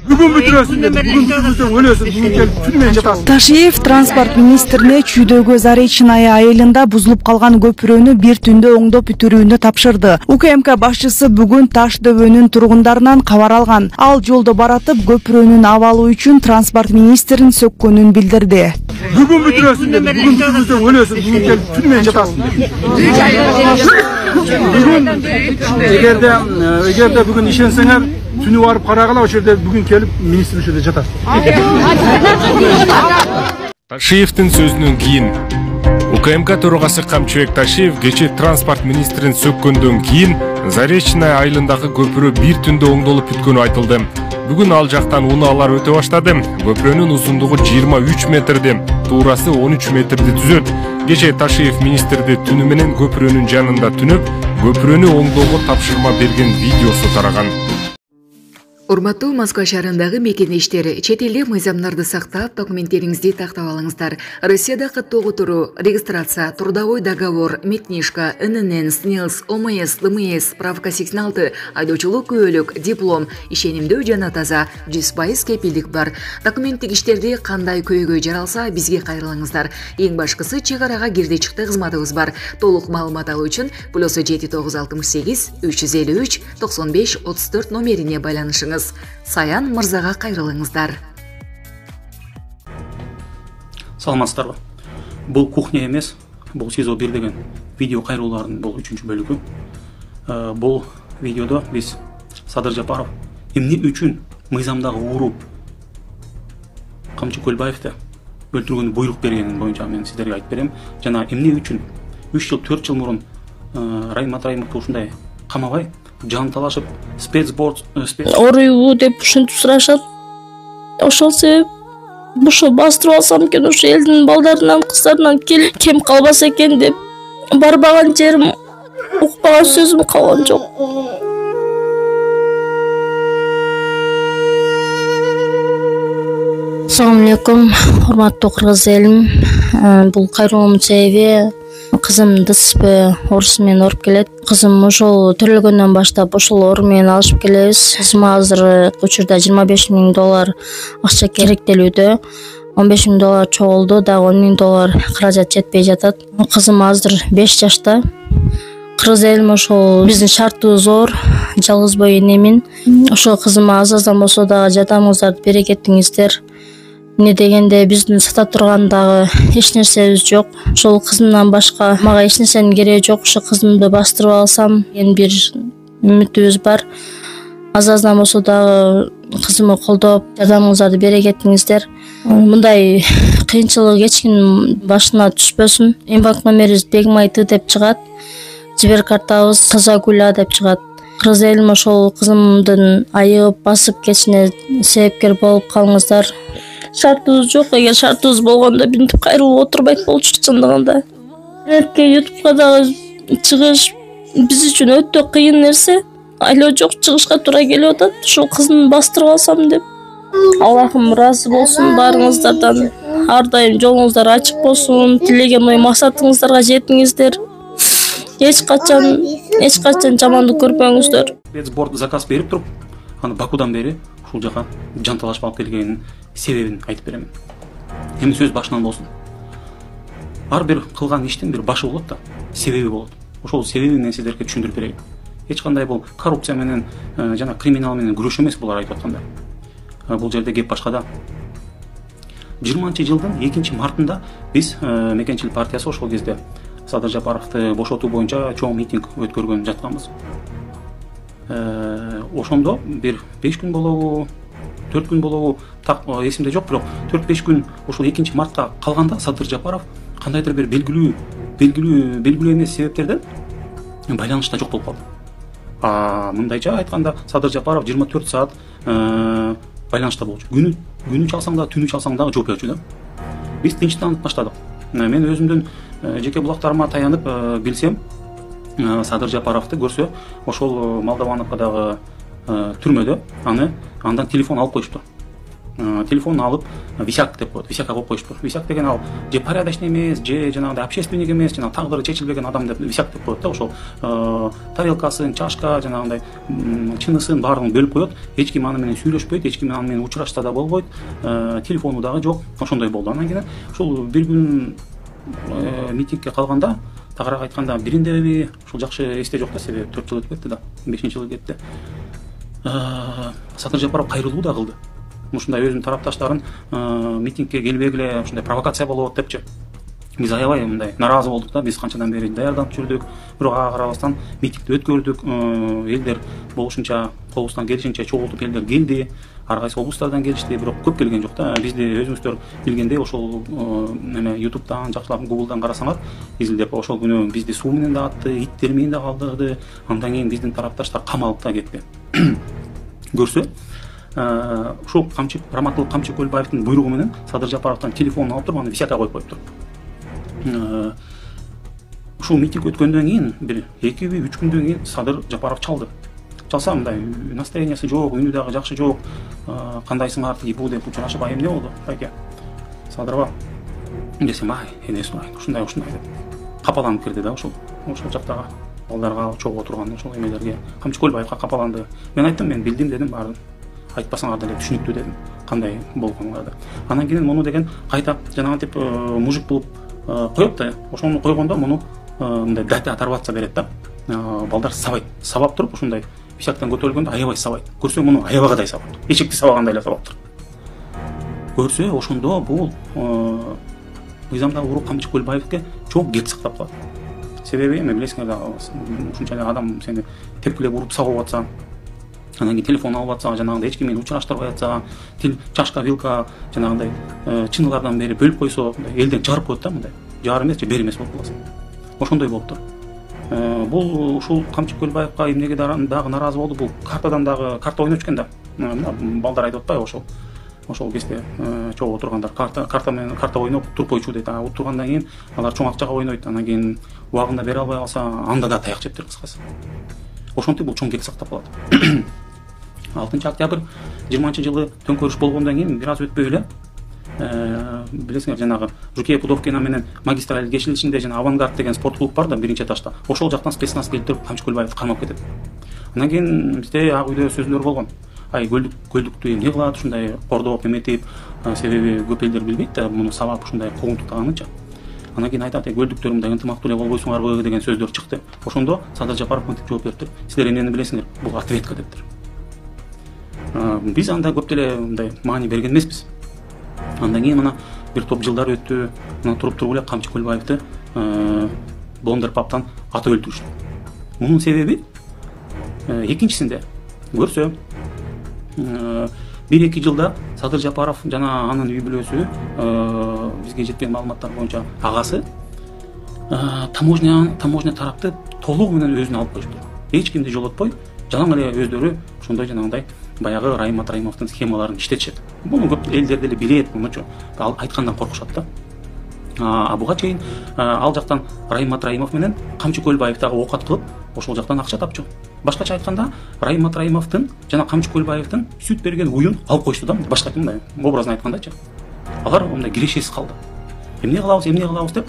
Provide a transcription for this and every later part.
Бүгін бүтіресің деді, бүгін бүтіресің өлесің, бүгін келіп түнімен жатасың. Ташиев транспорт министрине Чүйдөгү Заречная айылында бузулуп калган көпүрөнү бир түндө оңдоп бүтүрүүнү тапшырды. УКМК башчысы бүгүн Таш дөбөнүн тургундарынан кабар алган. Ал жолдо баратып көпүрөнүн абалы үчүн транспорт министрин сөккөнүн билдирди. Бүгін бүтіресің деді, бүгін бүтіресің өлесің, бүгін келіп түнімен жатасың деді. Эгерде бүгүн ишенсеңер, түнү барып карагыла, ошол жерде бүгүн келип министр ошол жерде жатат. Ташиевдин сөзүнөн кийин УКМК төрагасы Камчыбек Ташиев кече транспорт министрин сөккөндөн кийин Заречная айылындагы көпүрө бир түндө оңдолуп бүткөнү айтылды. Бүгүн ал жактан унаалар өтө баштады. Көпүрөнүн узундугу 23 метрди, туурасы 13 метрди түзөт. Кече Ташиев министрди түнү менен көпүрөнүн жанында түнөп, көпүрөнү оңдоого тапшырма берген видеосу тараган. Урматтуу Москва шаарындагы мекендештер, чет элде мыйзамдарды сактап, документтериңизди тактап алыңыздар. Россияда каттоого туруу, регистрация, трудовой договор, метнишка, ННН, СНИЛС, ОМС, ДМС, справка 86, айдоочулук күбөлүк, диплом, ишенимдүү жана таза, 100% кепилдик бар. Документтик иштерди кандай көйгөй жаралса, бизге кайрылыңыздар. Эң башкысы чек арага кирди чыкты кызматыбыз бар. Толук маалымат алуу үчүн +7968 353 95 34 номерине байланышыңыз. Саян мырзага кайрылыңыздар. Саламатсыздарбы. Бул кухня эмес, бул СИЗО 1 деген видео кайрылуулардын бул 3-чү бөлүгү. Бул видеодо биз Садыр Жапаров эмне үчүн мыйзамдагы ууруп Камчы Көлбаевди өлтүргөнү буйрук бергенин боюнча мен сиздерге айтып берем. Жана эмне үчүн 3 жыл 4 жыл мурун Райым Атраимовду ушундай камабай жан талашып спецборд оруйбу деп ушинтип сурашат. Ошол себеп ошо бастырып алсам экен, ошо элдин балдарынан, кыздарынан кем калбаса экен деп барбаган жерим, укпаган сөзүм калган жок. Assalamu alaikum, урматтуу кыргыз элим. Бул кайрылуумдун себеби кызым ДСП орус менен оруп келет. Кызым ошол төрөлгөндөн баштап ошол ору менен алышып келебиз. Кызыма азыр учурда $25,000 акча керектелүүдө. $15,000 чогулду, дагы $10,000 каражат жетпей жатат. Кызым азыр 5 жашта. Кыргыз элим ошол биздин шартыбыз зор, жалгыз бой энемин. Ошол кызыма аз-аздан болсо дагы жардамыңыздарды бере кетиңиздер. Не дегенде биздин сата турган дагы эч нерсебиз жок. Ошол кызымдан башка мага эч нерсенин кереги жок. Ошо кызымды бастырып алсам деген бир үмүтүбүз бар. Аз-аздан болсо дагы кызымды колдоп, жардамыңыздарды бере кетиңиздер. Мындай кыйынчылык эч кимдин башына түшпөсүн. Эң банк номерибиз Бегмайты деп чыгат. Жибер картабыз Тазагуля деп чыгат. Кыргыз элим ошол кызымдын айыгып басып кетишине себепкер болуп калыңыздар. Шартыбыз жок. Эгер шартыбыз болгондо бинтип кайрылып отурбайт болчук чындыгында. Интернетке, ютубка дагы чыгыш биз үчүн өтө кыйын нерсе. Айло жок, чыгышка туура келип атат. Ошол кызымды бастырып алсам деп. Аллахым ыраазы болсун баарыңыздардан. Ар дайым жолуңуздар ачык болсун. Тилеген ой максатыңыздарга жетиңиздер. Эч качан жамандык көрпөңүздөр. Спецборд заказ берип туруп, аны Бакудан бери ушул жака жан талашып алып келгенин себебин айтып берем. Эми сөз башынан болсун. Ар бир кылган иштин бир башы болот да, себеби болот. Ошол себебин мен сиздерге түшүндүрүп берейин. Эч кандай бул коррупция менен жана криминал менен күрөш эмес булар айтып атканда. Бул жерде кеп башкада. 20-жылдын 2-мартында биз Мекенчилик партиясы ошол кезде Садыр Жапаровду бошотуу боюнча чоң митинг өткөргөн жатканбыз. Ошондо бир 5 күн болобу, 4 күн болобу, так эсимде жок, бирок 4-5 күн ошол 2-мартка калганда Садыр Жапаров кандайдыр бир белгилүү эмес себептерден байланышта жок болуп калды. Мындайча айтканда Садыр Жапаров 24 саат байланышта болчу. Күнү чалсаң да, түнү чалсаң да жооп берчү да. Биз тынчтанып баштадык. Мен өзүмдүн жеке булактарыма таянып билсем, Садыр Жапаровду көрсө, ошол Молдовановкадагы түрмөдө андан телефон алып коюшту. телефонун алып висяк деп коет, висякка коюп коюшуптур. Висяк деген ал же порядочный эмес, же жанагындай общественник эмес, жанагы тагдыры чечилбеген адам деп висяк деп коет да. Ошол тарелкасын, чашка, жанагындай чынысын баарын бөлүп коет. Эч ким аны менен сүйлөшпөйт, эч ким аны менен учурашса да болбойт. Телефону дагы жок. Ошондой болду. Анан кийин ушул бир күн митингке калганда, тагыраак айтканда, биринде ушул жакшы эсте жок да, себеби 4 жыл өтүп кетти да, 5-жылы кетти. Садыр Жапаров кайрылуу да кылды. Ушундай өзүнүн тарапташтарын митингке келбегиле, ушундай провокация болот депчи. Биз аябай мындай наразы болдук да, биз канчадан бери даярданып жүрдүк, бирок ага карабастан митингди өткөрдүк. Элдер болушунча, колубуздан келишинче чогултуп элдер келди. Ар кайсы облустардан келишти, бирок көп келген жок да. Бизди өзүңүздөр билгендей, ошол эме YouTube'дан, жакшылап Google'дан карасаңар, изилдеп ошол күнү бизди суу менен да атты, иттер менен да калдырды. Андан кийин биздин тарапташтар камалып да кетти. Көрсө, ушул Раматылык Камчы Көлбаевдин буйругу менен Садыр Жапаровдон телефонун алып туруп, аны висякка коюп коюптур. Ушул митинг өткөндөн кийин бир 2-3 күндөн кийин Садыр Жапаров чалды. Чалса мындай настроениясы жок, үнү дагы жакшы жок. Кандайсыңар бу деп учурашып, эмне болду? Байке. Садырова десем, эне сурайын, ушундай деп. Капаланып кирди да ошол жактагы балдарга чогуу турган ошол эмелерге. Камчы Көлбаевга капаланды. Мен айттым, мен билдим дедим, баарын. Айтпасаңар деле түшүнүктүү дедим, кандай болгонуңарды. Анан кийин муну деген кайта жанагынтип мужик болуп коет да. Ошону койгондо муну мындай дата оторваться берет да. Балдар сабап туруп ушундай висяктан көтөрүлгөндө аябай сабайт. Көрсө муну аябагадай сабап. Эчекти сабагандай эле сабап тур. Көрсө ошондо бул мыйзамдагы уруу Камчы Көлбаевге чоң кек сактап калат. Себеби эме билесиңер да, ушунча адам сени тепкилеп уруп сагып атса, анан кийин телефон алып атса, жанагындай эч ким менен учураштырбай атса, чашка, вилка жанагындай чыныйлардан бери бөлүп койсо, элден жарып коет да, мындай. Жар эмес же бер эмес болуп каласың. Ошондой болуптур. Бул ушул Камчы Көлбаевга эмнеге дагы наразы болду? Бул картадан дагы карта ойноп экен да. Балдар айтып атпайбы ошол кезде чогуу отургандар карта ойноп турпойчу дейт. Отургандан кийин алар чоң акчага ойнойт. Анан кийин убагында бере албай калса, анда да таяк жептир кыскасы. Ошентип бул чоң кек сактап калат. 6-октябрь 20-жылы төңкөрүш болгондон кийин бир аз өтпөй эле билесиңер, жанагы Жукеев Пудовкина менен магистраль кечилишинде жана Авангард деген спорт клуб бар да, биринчи этажда. Ошол жактан спецназ келип туруп Камчы Көлбаевди камап кетет. Анан кийин бизде ак үйдө сөздөр болгон. Көлдүктү эмне кылат, ушундай кордоп эметип, себеби көп элдер билбейт да, муну сабап ушундай куугунтуктаганынча. Анан кийин айтат, көлдүктөр мындай ынтымактуу эле болбойсуңарбы деген сөздөр чыкты. Ошондо Садыр Жапаров мынтип жооп бериптир. Силер эмнени билесиңер? Бул ответка дептир. Биз анда көп деле мындай маани берген эмеспиз. Андан кийин мына бир топ жылдар өттү. Мына туруп эле Камчы Көлбаевди Блондерпаптан атып өлтүрүштү. Мунун себеби экинчисинде көрсө, 1-2 жылда Садыр Жапаров жана анын үй бүлөсү, бизге жеткен маалыматтар боюнча агасы таможня тарапты толугу менен өзүнө алып коюшту. Эч кимди жолотпой, жалаң эле өздөрү ошондой жанагындай баягы Райым Атраимовдун схемаларын иштетишет. Муну көп элдер деле билет, мунучу айткандан коркушат да. Буга чейин ал жактан Райым Атраимов менен Камчы Көлбаев дагы окат кылып, ошол жактан акча тапчу. Башкача айтканда, Райым Атраимовдун жана Камчы Көлбаевдин сүт берген уюн алып койушту да, башка мындай образын айткандачы. Алар мындай кирешесиз калды. Эмне кылабыз деп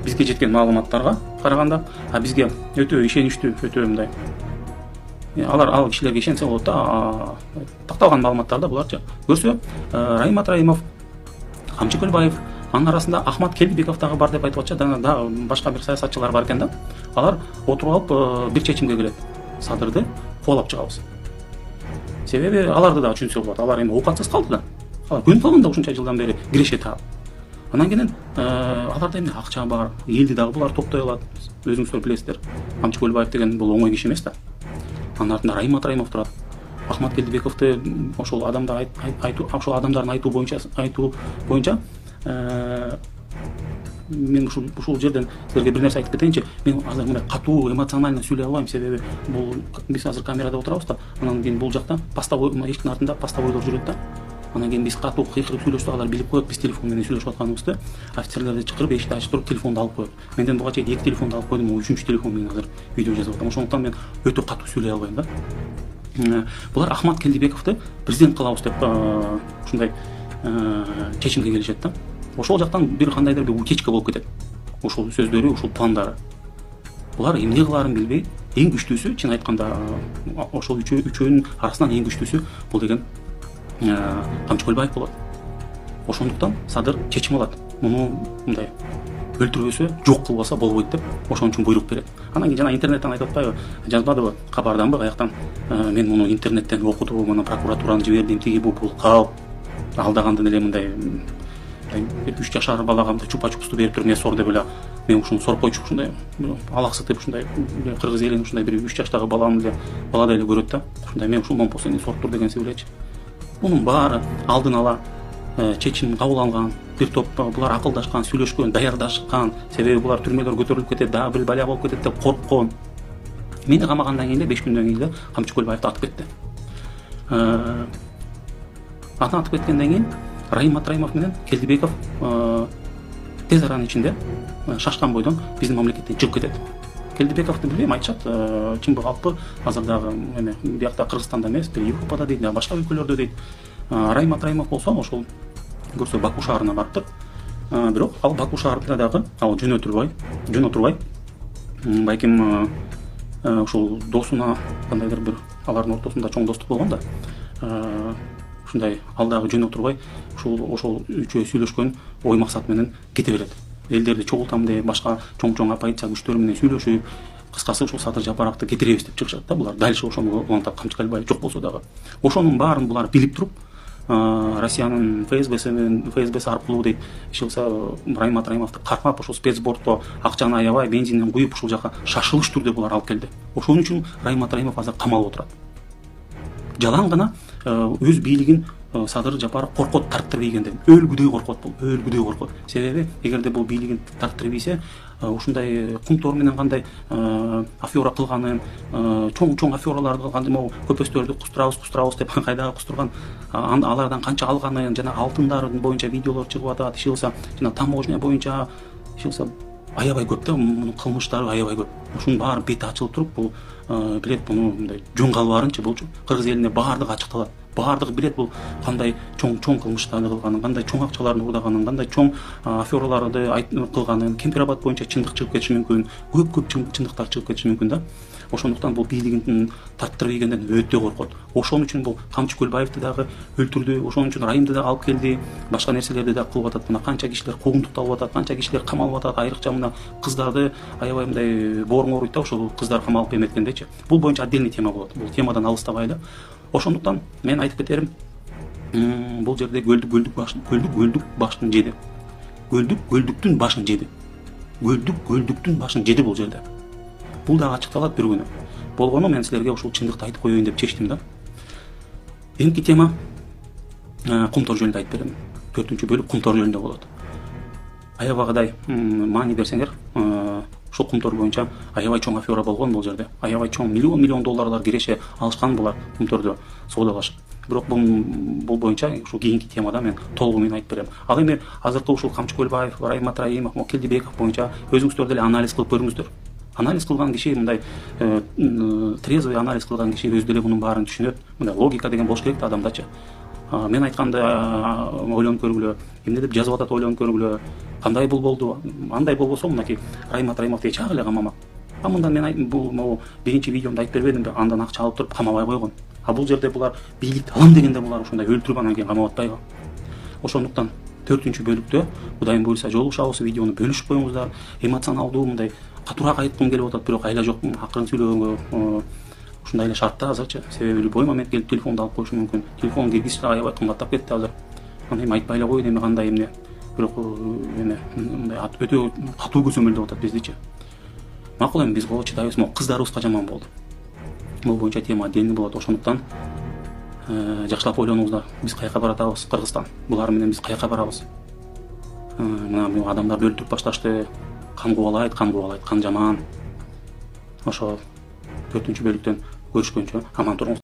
бизге жеткен маалыматтарга караганда, бизге өтө ишеничтүү, өтө мындай ал кишилерге ишенсе болот да, такталган маалыматтарда буларчы. Көрсө, Райым Атраимов, Камчы Көлбаев, анын арасында Ахмат Келдибеков дагы бар деп айтып атчы, дагы башка бир саясатчылар бар экен да. Алар отуруп алып бир чечимге келет. Садырды кубалап чыгабыз. Себеби аларды да түшүнсө болот. Алар эми оокатсыз калды да. Алар көнүп калган да ушунча жылдан бери кирешет алып. Анан кийин аларда эми акча бар, элди дагы булар топтой алат. Өзүңүздөр билесиздер. Камчы Көлбаев деген бул оңой киши эмес да. Анын артында Райым Атраимов турат. Ахмат Келдибековду ошол адамдардын айтуу боюнча мен ушул жерден силерге бир нерсе айтып кетейинчи. Мен азыр мындай катуу эмоционально сүйлөй албайм, себеби бул биз азыр камерада отурабыз да. Анан кийин бул жакта постовой, эшиктин артында постовойлор жүрөт да. Анан кийин биз катуу кыйкырып сүйлөшсөк, алар билип коет биз телефон менен сүйлөшүп атканыбызды. Офицерлерди чакырып эшикти ачып туруп телефонду алып коет. Менден буга чейин 2 телефонду алып койдум, 3-телефон менен азыр видео жазып атам. Ошондуктан мен өтө катуу сүйлөй албайм да. булар Ахмат Келдибековду президент кылабыз деп ушундай чечимге келишет да. Ошол жактан бир кандайдыр бир утечка болуп кетет. Ошол сөздөрү, ошол пландары. Булар эмне кылаарын билбей, эң күчтүүсү, чын айтканда, ошол үчөөнүн арасынан эң күчтүүсү бул деген Камчы Көлбаев болот. Ошондуктан Садыр чечим алат. Муну мындай өлтүрбөсө, жок кылбаса болбойт деп, ошон үчүн буйрук берет. Анан кийин жана интернеттен айтып атпайбы, жазбадыбы, кабарданбы, каяктан мен муну интернеттен окудум, муну прокуратураны жибердим, тиги бул кал. Алдагандын эле мындай 3 жашар балага чупа-чупсту берип туруп, сор деп эле мен ушуну соруп койчу, ушундай алаксытып, ушундай кыргыз элин ушундай бир 3 жаштагы баланы эле баладай эле көрөт да. Ушундай мен ушул момпосун соруп тур деген себелечи. Мунун баары алдын ала чечим кабыл алган, бир топ булар акылдашкан, сүйлөшкөн, даярдашкан, себеби булар түрмөлөр көтөрүлүп кетет, дагы бир баля болуп кетет деп корккон. Мени камагандан кийин эле 5 күндөн кийин эле Камчы Көлбаевди атып кетти. Атып кеткенден кийин Райым Атраимов менен Келдибеков тез аранын ичинде шашкан бойдон биздин мамлекеттен чыгып кетет. Келдибековду билбейм, айтышат, чынбы калпы азыр дагы эме биякта Кыргызстанда эмес, Европада дейт, башка өлкөлөрдө дейт. Райым Атраимов болсо ошол көрсө Баку шаарына барыптыр. Бирок ал Баку шаарында дагы ал жөн отурбай, балким ошол досуна кандайдыр бир алардын ортосунда чоң достук болгон да. Ушундай ал дагы жөн отурбай, ошол үчөө сүйлөшкөн ой максат менен кете берет. Элдерди чогултам деп, башка чоң оппозиция күчтөрү менен сүйлөшүп, кыскасы ушул Садыр Жапаровду кетиребиз деп чыгышат да. Булар дальше ошону улантат, Камчы Көлбаев жок болсо дагы. Ошонун баарын булар билип туруп, Россиянын ФСБси аркылуу дейт, ишилса Райым Атраимовду кармап, ошол спецбортто акчаны аябай, бензинден куюп ушул жака шашылыш түрдө булар алып келди. Ошон үчүн Райым Атраимов азыр камалып отурат. Жалаң гана өз бийлигин Садыр Жапаров коркот, тарттырбай ийгенден. Өлгүдөй коркот бул, өлгүдөй коркот. Себеби эгерде бул бийлигин тарттырып ийсе, ушундай кумтор менен кандай афера кылганын, чоң афераларды кылган, могу көпөстөрдү кустурабыз деп кайдагы кустурган, алардан канча алганын, жана алтындарын боюнча видеолор чыгып атат, ишилса, жана таможня боюнча ишилса аябай көп да, мунун кылмыштары аябай көп. Ушунун баары бети ачылып туруп, бул билет муну мындай жөн калбаарынчы болчу. Кыргыз элине баардыгы ачыкталат. Баардыгы билет бул кандай чоң кылмыштарды кылганын, кандай чоң акчаларды урдаганын, кандай чоң афераларды кылганын, Кемпирабад боюнча чындык чыгып кетиши мүмкүн, көп чындыктар чыгып кетиши мүмкүн да. Ошондуктан бул бийлигин тарттырып ийгенден өтө коркот. Ошон үчүн бул Камчы Көлбаевди дагы өлтүрдү, ошон үчүн Райымды да алып келди, башка нерселерди да кылып атат. Мына канча кишилер куугунтукталып атат, канча кишилер камалып атат, айрыкча мына кыздарды аябай мындай бооруң ооруйт да, ошол кыздар камалып эметкендечи. Бул боюнча отдельный тема болот. Бул темадан алыстабайлы. Ошондуктан мен айтып кетерим, бул жерде көлдүк баштын жеди. Көлдүктүн башын жеди. Көлдүктүн башын жеди бул жерде. Бул дагы ачыкталат бир күнү. Болгону мен силерге ушул чындыкты айтып коеюн деп чечтим да. Эңки тема Кумтор жөнүндө айтып берем. 4-үнчү бөлүк Кумтор жөнүндө болот. Аябагыдай маани берсеңер, ушул Кумтор боюнча аябай чоң афера болгон бул жерде. Аябай чоң миллион долларлар киреше алышкан булар Кумтордо соодалашып. Бирок бул боюнча ушул кийинки темада мен толугу менен айтып берем. Ал эми азыркы ушул Камчы Көлбаев, Райым Атраимов, Келдибеков боюнча өзүңүздөр деле анализ кылып көрүңүздөр. Анализ кылган киши мындай трезвый анализ кылган киши өзү деле мунун баарын түшүнөт. Мындай логика деген болуш керек да адамдачы. Мен айтканды ойлонуп көргүлө, эмне деп жазып атат ойлонуп көргүлө. Кандай бул болду? Андай болбосо мынакей Райым Атраимовду эч эле камамак. Мындан мен бул биринчи видеомду айтып бербедимби? Андан акча алып туруп камабай койгон. Бул жерде булар бийликти алам дегенде булар ушундай өлтүрүп анан кийин камап атпайбы? Ошондуктан 4-үнчү бөлүктө Кудайым буйруса жолугушабыз, видеону бөлүшүп коюңуздар. Эмоционалдуу мындай катуураак айткым келип атат, бирок айла жок, акырын сүйлөгөнгө ушундай эле шартта азырчы. Себеби любой момент келип телефонду алып коюшу мүмкүн. Телефон киргизиш аябай кымбаттап кетти азыр. Эми айтпай эле коеюн, эми кандай эмне. Бирок эме мындай өтө катуу көзөмөлдөп атат биздичи. Макул, эми биз кого чыдайбыз, могу кыздарыбызга жаман болду. Бул боюнча тема отдельный болот. Ошондуктан жакшылап ойлонуңуздар. Биз каяка баратабыз? Кыргызстан. Булар менен биз каяка барабыз? Мына адамдарды өлтүрүп башташты. Кан кубалайт, кан жаман. Ошо 4-бөлүктөн көрүшкөнчө аман туруңуз.